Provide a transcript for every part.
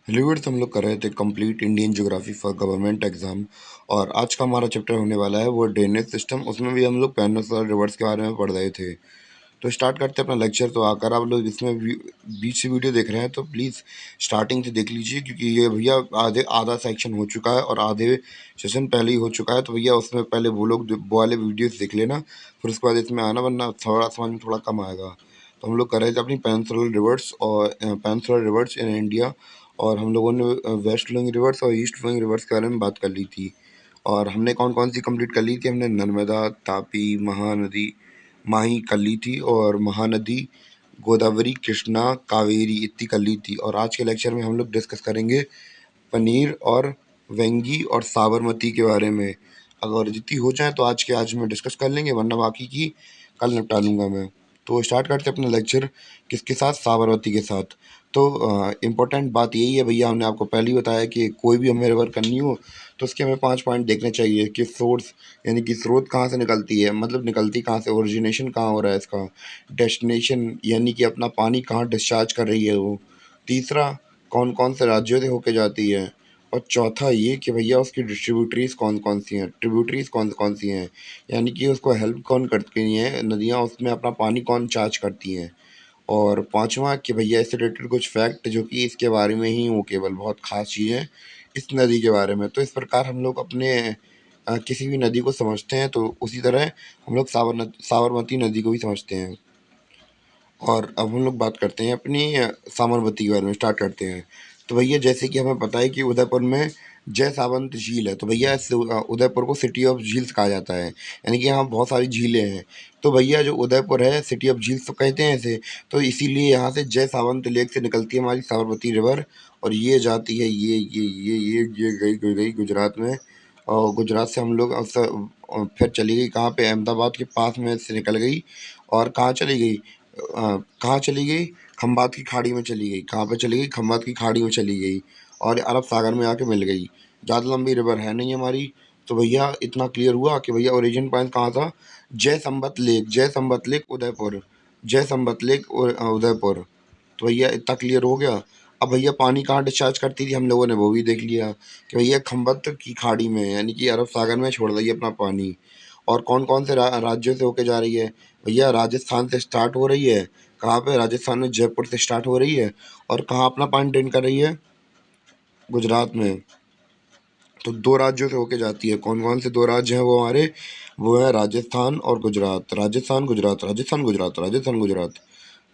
Reverse हम लोग कर रहे थे complete Indian geography for government exam. और आज का हमारा चैप्टर होने वाला है वो ड्रेनेज सिस्टम। उसमें भी हम लोग पेनिनसुलर रिवर्स के बारे में पढ़ रहे थे। तो स्टार्ट करते हैं अपना लेक्चर। तो अगर आप लोग इसमें बीच से वीडियो देख रहे हैं तो प्लीज़ स्टार्टिंग से देख लीजिए, क्योंकि ये भैया आधा सेक्शन हो चुका है और आधे सेशन पहले ही हो चुका है। तो भैया उसमें पहले वो वाले वीडियोस देख लेना, फिर उसके बाद इसमें आना, वरना थोड़ा समझ में थोड़ा कम आएगा। तो हम लोग कर रहे थे अपनी पेनिनसुलर रिवर्स और पेनिनसुलर रिवर्स इन इंडिया। और हम लोगों ने वेस्ट फ्लोइंग रिवर्स और ईस्ट फ्लोइंग रिवर्स के बारे में बात कर ली थी। और हमने कौन कौन सी कंप्लीट कर ली थी? हमने नर्मदा, तापी, महानदी, माही कर ली थी, और महानदी, गोदावरी, कृष्णा, कावेरी इतनी कर ली थी। और आज के लेक्चर में हम लोग डिस्कस करेंगे पनीर और वेंगी और साबरमती के बारे में। अगर जितनी हो जाए तो आज में डिस्कस कर लेंगे, वरना बाकी की कल निपटा लूँगा मैं। तो स्टार्ट करते हैं अपना लेक्चर किसके साथ? साबरमती के साथ। तो इम्पोर्टेंट बात यही है भैया, हमने आपको पहले ही बताया कि कोई भी हमें रिवर करनी हो तो उसके हमें 5 पॉइंट देखने चाहिए कि सोर्स यानी कि स्रोत कहाँ से निकलती है, मतलब निकलती कहाँ से, ओरिजिनेशन कहाँ हो रहा है इसका, डेस्टिनेशन यानी कि अपना पानी कहाँ डिस्चार्ज कर रही है वो, तीसरा कौन कौन से राज्यों से होके जाती है, और चौथा ये कि भैया उसकी डिस्ट्रीब्यूटरीज कौन कौन सी हैं, ट्रिब्यूटरीज कौन कौन सी हैं, यानी कि उसको हेल्प कौन करती हैं नदियाँ, उसमें अपना पानी कौन चार्ज करती हैं। और पांचवा कि भैया इससे रिलेटेड कुछ फैक्ट जो कि इसके बारे में ही हो, केवल बहुत खास चीज़ें इस नदी के बारे में। तो इस प्रकार हम लोग अपने किसी भी नदी को समझते हैं तो उसी तरह हम लोग साबरमती नदी को भी समझते हैं। और अब हम लोग बात करते हैं अपनी साबरमती के बारे में, स्टार्ट करते हैं। तो भैया जैसे कि हमें पता है कि उदयपुर में जय सावंत झील है, तो भैया उदयपुर को सिटी ऑफ झील्स कहा जाता है, यानी कि यहाँ बहुत सारी झीलें हैं। तो भैया जो उदयपुर है सिटी ऑफ झील्स तो कहते हैं इसे, तो इसीलिए यहाँ से जय सावंत लेक से निकलती है हमारी साबरमती रिवर। और ये जाती है ये गई गुजरात में। और गुजरात से हम लोग फिर चली गई कहाँ पे? अहमदाबाद के पास में से निकल गई। और कहाँ चली गई? कहाँ चली गई? खंबात की खाड़ी में चली गई। कहाँ पे चली गई? खंबात की खाड़ी में चली गई और अरब सागर में आके मिल गई। ज़्यादा लंबी रिवर है नहीं हमारी। तो भैया इतना क्लियर हुआ कि भैया ओरिजिन पॉइंट कहाँ था? जय संबत लेक, जय संबत लेक उदयपुर, जय संबत लेक उदयपुर। तो भैया इतना क्लियर हो गया। अब भैया पानी कहाँ डिस्चार्ज करती थी हम लोगों ने वो भी देख लिया कि भैया खंबत की खाड़ी में, यानी कि अरब सागर में छोड़ रही है अपना पानी। और कौन कौन से राज्यों से होके जा रही है? भैया राजस्थान से स्टार्ट हो रही है। कहाँ पे? राजस्थान में जयपुर से स्टार्ट हो रही है। और कहाँ अपना पानी ड्रेन कर रही है? गुजरात में। तो 2 राज्यों से होके जाती है। कौन कौन से 2 राज्य हैं वो हमारे? वो है राजस्थान और गुजरात। राजस्थान गुजरात, राजस्थान गुजरात, राजस्थान गुजरात।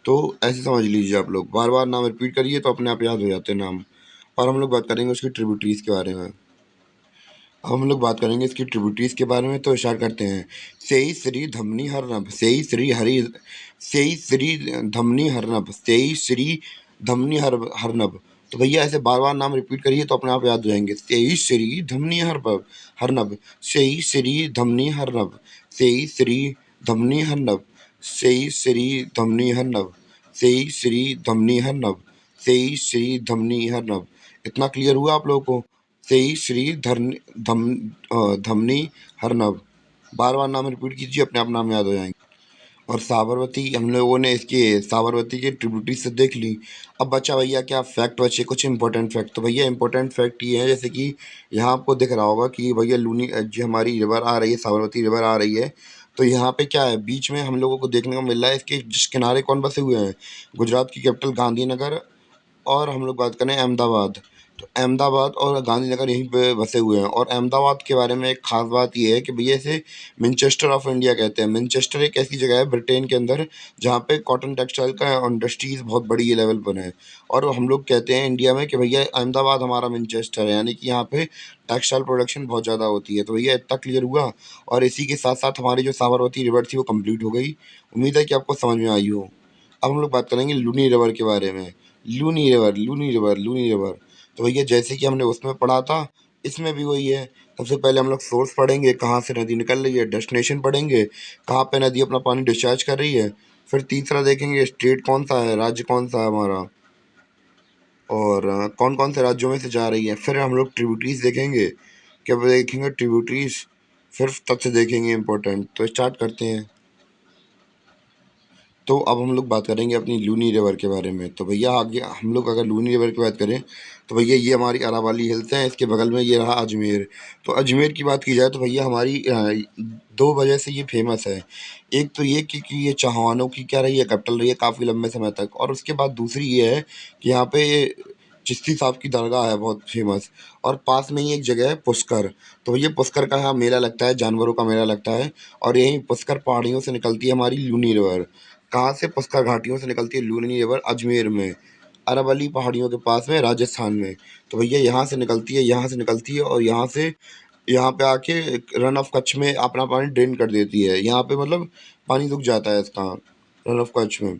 तो ऐसे समझ लीजिए आप लोग, बार बार नाम रिपीट करिए तो अपने आप याद हो जाते हैं नाम। और हम लोग बात करेंगे उसकी ट्रिब्यूटरीज के बारे में। अब हम लोग बात करेंगे इसकी ट्रिब्यूटरीज के बारे में। तो स्टार्ट करते हैं। सेई श्री धमनी हरनब, सेई श्री हरि, सेई श्री धमनी हरनब, सेई श्री धमनी हरनब। तो भैया ऐसे बार बार नाम रिपीट करिए तो अपने आप याद हो जाएंगे। सेई श्री धमनी हरनब, हरनब, सेई श्री धमनी हरनब, सेई श्री धमनी हरनब, सेई श्री धमनी हरनब, सेई श्री धमनी हरनब, सेई श्री धमनी हरनब। इतना क्लियर हुआ आप लोगों को? सेई श्री धमनी हरनब। बार बार नाम रिपीट कीजिए, अपने आप नाम याद हो जाएंगे। और साबरमती हम लोगों ने इसके साबरमती के ट्रिब्यूटरी से देख ली। अब बचा भैया क्या फैक्ट बचे? कुछ इंपॉर्टेंट फैक्ट। तो भैया इंपॉर्टेंट फैक्ट ये है, जैसे कि यहाँ आपको दिख रहा होगा कि भैया लूनी जो हमारी रिवर आ रही है, साबरमती रिवर आ रही है। तो यहाँ पे क्या है? बीच में हम लोगों को देखने को मिल रहा है इसके जिस किनारे कौन बसे हुए हैं? गुजरात की कैपिटल गांधीनगर। और हम लोग बात करें अहमदाबाद, तो अहमदाबाद और गांधीनगर यहीं पे बसे हुए हैं। और अहमदाबाद के बारे में एक खास बात ये है कि भैया इसे मैनचेस्टर ऑफ इंडिया कहते हैं। मैनचेस्टर एक ऐसी जगह है ब्रिटेन के अंदर जहाँ पे कॉटन टेक्सटाइल का इंडस्ट्रीज बहुत बड़ी लेवल पर है। और हम लोग कहते हैं इंडिया में कि भैया अहमदाबाद हमारा मैनचेस्टर है, यानी कि यहाँ पे टेक्सटाइल प्रोडक्शन बहुत ज़्यादा होती है। तो भैया इतना क्लियर हुआ। और इसी के साथ साथ हमारी जो साबरमती रिवर थी वो कंप्लीट हो गई। उम्मीद है कि आपको समझ में आई हो। अब हम लोग बात करेंगे लूनी रिवर के बारे में। Luni river, Luni river, Luni river. तो भैया जैसे कि हमने उसमें पढ़ा था, इसमें भी वही है। सबसे पहले हम लोग सोर्स पढ़ेंगे, कहाँ से नदी निकल रही है, डेस्टिनेशन पढ़ेंगे, कहाँ पे नदी अपना पानी डिस्चार्ज कर रही है। फिर तीसरा देखेंगे स्टेट कौन सा है, राज्य कौन सा है हमारा, और कौन कौन से राज्यों में से जा रही है। फिर हम लोग ट्रिब्यूटरीज देखेंगे, क्या देखेंगे? ट्रिब्यूटरीज। फिर तब से देखेंगे इंपॉर्टेंट। तो स्टार्ट करते हैं। तो अब हम लोग बात करेंगे अपनी लूनी रिवर के बारे में। तो भैया आगे हम लोग अगर लूनी रिवर की बात करें तो भैया ये हमारी अरावली हिल्स हैं, इसके बगल में ये रहा अजमेर। तो अजमेर की बात की जाए तो भैया हमारी 2 वजह से ये फ़ेमस है। एक तो ये कि ये चौहानों की क्या रही है, कैपिटल रही है काफ़ी लंबे समय तक, और उसके बाद दूसरी ये है कि यहाँ पे चिश्ती साहब की दरगाह है बहुत फ़ेमस, और पास में ही एक जगह है पुष्कर। तो भैया पुष्कर का यहाँ मेला लगता है, जानवरों का मेला लगता है, और यहीं पुष्कर पहाड़ियों से निकलती है हमारी लूनी रिवर। कहाँ से? पुष्कर घाटियों से निकलती है लूनी रिवर अजमेर में, अरावली पहाड़ियों के पास में राजस्थान में। तो भैया यहाँ से निकलती है, यहाँ से निकलती है, और यहाँ से यहाँ पे आके रन ऑफ कच्छ में अपना पानी ड्रेन कर देती है। यहाँ पे मतलब पानी रुक जाता है इसका रन ऑफ कच्छ में।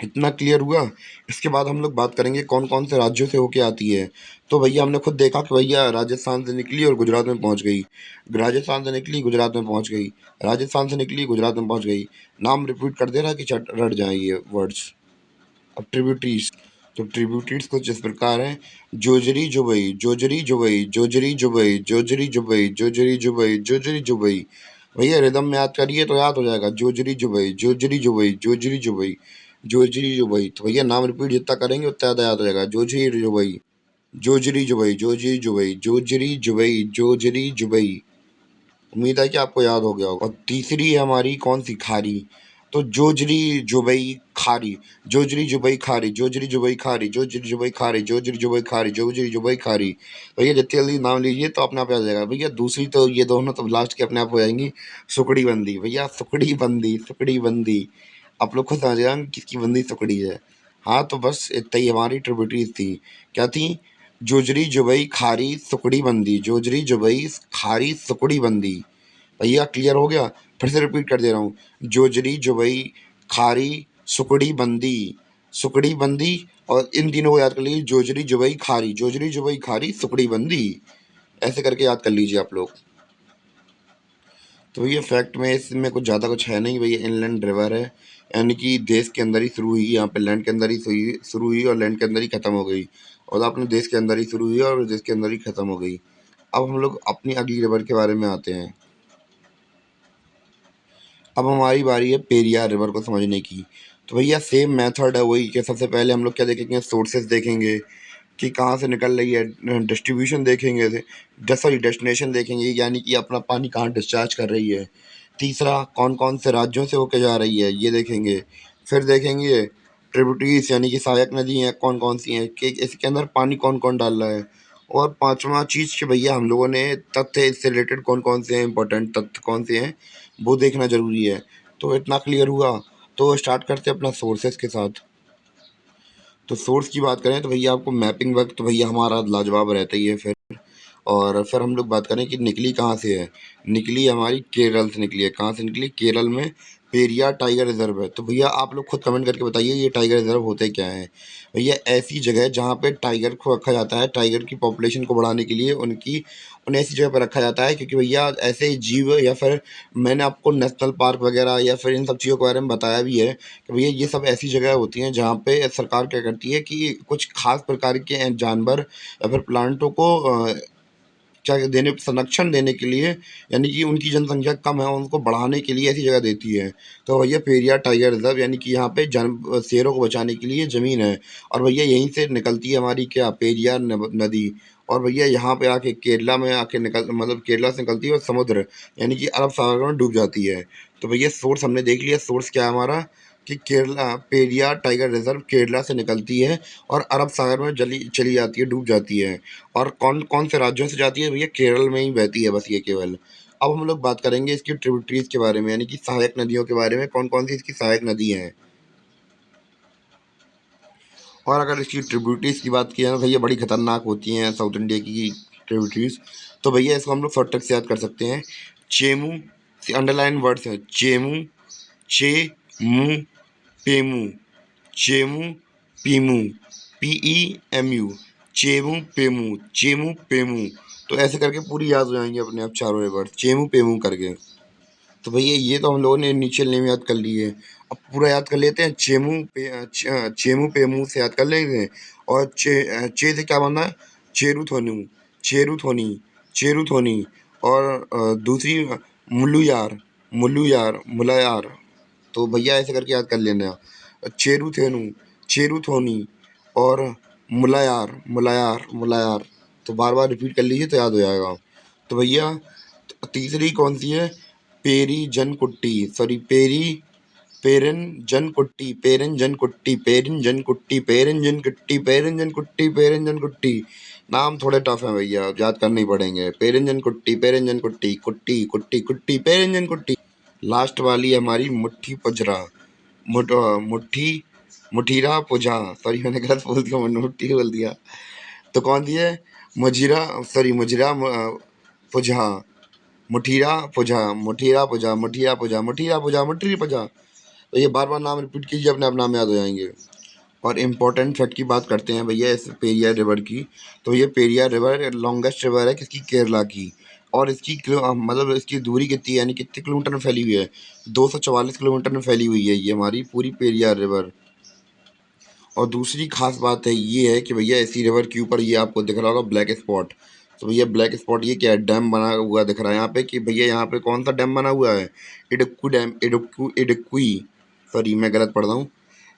इतना क्लियर हुआ। इसके बाद हम लोग बात करेंगे कौन कौन से राज्यों से होके आती है। तो भैया हमने खुद देखा कि भैया राजस्थान से निकली और गुजरात में पहुंच गई, राजस्थान से निकली गुजरात में पहुंच गई, राजस्थान से निकली गुजरात में पहुंच गई। नाम रिपीट कर दे रहा है कि चट रट जाए ये वर्ड्स। अब ट्रिब्यूटरीज। तो ट्रिब्यूटरीज कुछ इस प्रकार हैं: जोजरी जुबई, जोजरी जुबई, जोजरी जुबई, जोजरी जुबई, जोजरी जुबई, जोजरी जुबई। भैया रिदम में याद करिए तो याद हो जाएगा। जोजरी जुबई, जोजरी जुबई, जोजरी जुबई, जोजरी जुबई। तो भैया नाम रिपीट जितना करेंगे उतना ज़्यादा याद हो जाएगा। जोजरी जुबई, जोजरी जुबई, जोजरी जुबई, जोजरी जुबई, जोजरी जुबई। उम्मीद है कि आपको याद हो गया होगा। और तीसरी है हमारी कौन सी? खारी। तो जोजरी जुबई खारी, जोजरी जुबई खारी, जोजरी जुबई खारी, जोजरी जुबई खारी, जोजरी जुबई खारी, जोजरी जुबई खारी। भैया जितनी जल्दी नाम लीजिए तो अपने आप याद आ जाएगा। भैया दूसरी तो ये दोनों तो लास्ट के अपने आप हो जाएंगी। सुकड़ी बंदी। भैया सुकड़ी बंदी, सुकड़ी बंदी। आप लोग खुद समझ जाएंगे किसकी बंदी सुकड़ी है। हाँ तो बस इतना ही हमारी ट्रिब्यूटरीज थी। क्या थी? जोजरी जुबई खारी सुकड़ी बंदी, जोजरी जुबई खारी सुकड़ी बंदी। भैया क्लियर हो गया? फिर से रिपीट कर दे रहा हूँ: जोजरी जुबई खारी सुकड़ी बंदी, सुकड़ी बंदी। और इन तीनों को याद कर लीजिए: जोजरी जुबई खारी, जोजरी जुबई खारी सुकड़ी बंदी। ऐसे करके याद कर लीजिए आप लोग। तो भैया फैक्ट में इसमें कुछ ज़्यादा कुछ है नहीं। भैया इनलैंड रिवर है, यानी कि देश के अंदर ही शुरू हुई, यहाँ पे लैंड के अंदर ही शुरू हुई और लैंड के अंदर ही ख़त्म हो गई, और अपने देश के अंदर ही शुरू हुई और देश के अंदर ही ख़त्म हो गई। अब हम लोग अपनी अगली रिवर के बारे में आते हैं। अब हमारी बारी है पेरियार रिवर को समझने की। तो भैया सेम मेथड है वही, कि सबसे पहले हम लोग क्या देखेंगे? सोर्सेज देखेंगे कि कहाँ से निकल रही है, डिस्ट्रीब्यूशन देखेंगे, सॉरी डेस्टिनेशन देखेंगे, यानी कि अपना पानी कहाँ डिस्चार्ज कर रही है। तीसरा, कौन कौन से राज्यों से होके जा रही है ये देखेंगे। फिर देखेंगे ट्रिब्यूटरीज, यानी कि सहायक नदी हैं कौन कौन सी हैं, कि इसके अंदर पानी कौन कौन डाल रहा है। और पांचवा चीज़ कि भैया हम लोगों ने तथ्य इससे रिलेटेड कौन कौन से हैं, इंपॉर्टेंट तथ्य कौन से हैं, वो देखना ज़रूरी है। तो इतना क्लियर हुआ। तो स्टार्ट करते हैं अपना सोर्सेज के साथ। तो सोर्स की बात करें तो भैया आपको मैपिंग वर्क तो भैया हमारा लाजवाब रहता ही है फिर। और फिर हम लोग बात करें कि निकली कहाँ से है। निकली हमारी केरल से निकली है। कहाँ से निकली? केरल में पेरियार टाइगर रिजर्व है। तो भैया आप लोग खुद कमेंट करके बताइए ये टाइगर रिजर्व होते क्या हैं। भैया ऐसी जगह है जहाँ पे टाइगर को रखा जाता है, टाइगर की पॉपुलेशन को बढ़ाने के लिए उन्हें ऐसी जगह पर रखा जाता है, क्योंकि भैया ऐसे जीव, या फिर मैंने आपको नेशनल पार्क वगैरह या फिर इन सब चीज़ों के बारे में बताया भी है कि भैया ये सब ऐसी जगह होती हैं जहाँ पे सरकार क्या करती है कि कुछ खास प्रकार के जानवर या फिर प्लांटों को क्या देने संरक्षण देने के लिए, यानी कि उनकी जनसंख्या कम है उनको बढ़ाने के लिए ऐसी जगह देती है। तो भैया पेरियार टाइगर रिजर्व, यानी कि यहाँ पे शेरों को बचाने के लिए ज़मीन है। और भैया यहीं से निकलती है हमारी क्या? पेरियार नदी। और भैया यहाँ पे आके केरला में आके निकल मतलब केरला से निकलती है और समुद्र, यानी कि अरब सागर में डूब जाती है। तो भैया सोर्स हमने देख लिया। सोर्स क्या है हमारा? कि केरला पेरियार टाइगर रिजर्व केरला से निकलती है और अरब सागर में जली चली जाती है, डूब जाती है। और कौन कौन से राज्यों से जाती है? भैया केरल में ही बहती है बस ये केवल। अब हम लोग बात करेंगे इसकी ट्रिब्यूटरीज के बारे में, यानी कि सहायक नदियों के बारे में, कौन कौन सी इसकी सहायक नदी हैं। और अगर इसकी ट्रिब्यूटरीज की बात की जाए तो भैया बड़ी खतरनाक होती हैं साउथ इंडिया की ट्रिब्यूटरीज। तो भैया इसको हम लोग शॉर्ट से याद कर सकते हैं। चेमू से अंडरलाइन वर्ड्स हैं: चेमू, चे मू, पेमू, चेमू, पीमू, PEMU, चेमू पेमू, चेमू पेमू। तो ऐसे करके पूरी याद हो जाएंगे अपने आप चारों वर्ड, चेमू पेमू करके। तो भैया ये तो हम लोगों ने इनिशियल नेम याद कर लिए। अब पूरा याद कर लेते हैं। चेमू पेमू से याद कर लेंगे। और चे से क्या बनना है? चेरू थोनू, चेरू थोनी, चेरू थोनी। और दूसरी मुल्लू यार, मुल्लू यार, मुला यार। तो भैया ऐसे करके याद कर लेना। चेरुथेनु, चेरुथोनी और मुलायार, मुलायार, मुलायार। तो बार बार रिपीट कर लीजिए तो याद हो जाएगा। तो भैया तीसरी कौन सी है? पेरी जन कुट्टी, सॉरी पेरी पेरन जन कुट्टी, पेरन जन कुट्टी, पेरन जन कुट्टी, पेरन जन कुट्टी, पेरन जन कुट्टी, पेरन जन कुट्टी। नाम थोड़े टफ है भैया, याद करने ही पड़ेंगे। पेरन जन कुट्टी, पेरन जन कुट्टी, कुट्टी कुट्टी कुट्टी, पेरन जन कुट्टी। लास्ट वाली है हमारी मुट्ठी पजरा, मुट्ठी मुठीरा पुजा, सॉरी मैंने गलत बोल दिया, मैंने मुट्ठी बोल दिया। तो कौन सी है? मुजीरा, सॉरी मुजरा पुजा, मुठीरा पुजा, मुठीरा पुजा, मुठीरा पुजा, मुठीरा पुजा, मुठीरी पुजा। तो ये बार बार नाम रिपीट कीजिए, अपने आप नाम याद हो जाएंगे। और इम्पोर्टेंट फैक्ट की बात करते हैं भैया इस पेरियार रिवर की। तो ये पेरियार रिवर लॉन्गेस्ट रिवर है किसकी? केरला की। और इसकी मतलब इसकी दूरी कितनी है, यानी कितने किलोमीटर में फैली हुई है? 244 किलोमीटर में फैली हुई है ये हमारी पूरी पेरियार रिवर। और दूसरी खास बात है ये है कि भैया इसी रिवर के ऊपर ये आपको दिख रहा होगा ब्लैक स्पॉट। तो भैया ब्लैक स्पॉट ये क्या है? डैम बना हुआ दिख रहा है यहाँ पे, कि भैया यहाँ पे कौन सा डैम बना हुआ है? इडुक्कू डैम, इडुक्कू इडुक्कुई, सॉरी मैं गलत पढ़ रहा हूँ,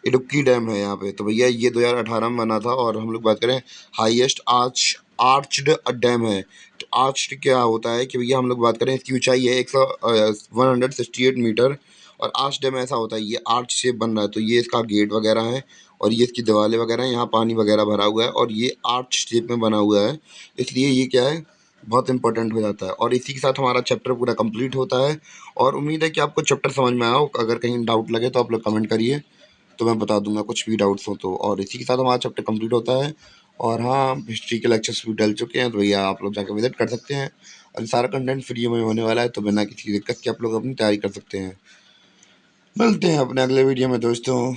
इडुक्की डैम है यहाँ पे। तो भैया ये 2018 में बना था। और हम लोग बात करें हाईएस्ट आर्च्ड डैम है। तो आर्च्ड क्या होता है कि भैया हम लोग बात करें इसकी ऊंचाई है 168 मीटर। और आर्च डैम ऐसा होता है ये आर्च से बन रहा है, तो ये इसका गेट वगैरह है और ये इसकी दीवारें वगैरह हैं, यहाँ पानी वगैरह भरा हुआ है और ये आर्च शेप में बना हुआ है, इसलिए ये क्या है? बहुत इंपॉर्टेंट हो जाता है। और इसी के साथ हमारा चैप्टर पूरा कंप्लीट होता है। और उम्मीद है कि आपको चैप्टर समझ में आया हो। अगर कहीं डाउट लगे तो आप लोग कमेंट करिए, तो मैं बता दूंगा कुछ भी डाउट्स हो तो। और इसी के साथ हमारा चैप्टर कंप्लीट होता है। और हाँ, हिस्ट्री के लेक्चर्स भी डल चुके हैं, तो भैया आप लोग जाकर विजिट कर सकते हैं। और ये सारा कंटेंट फ्री में होने वाला है, तो बिना किसी दिक्कत के आप लोग अपनी तैयारी कर सकते हैं। मिलते हैं अपने अगले वीडियो में दोस्तों।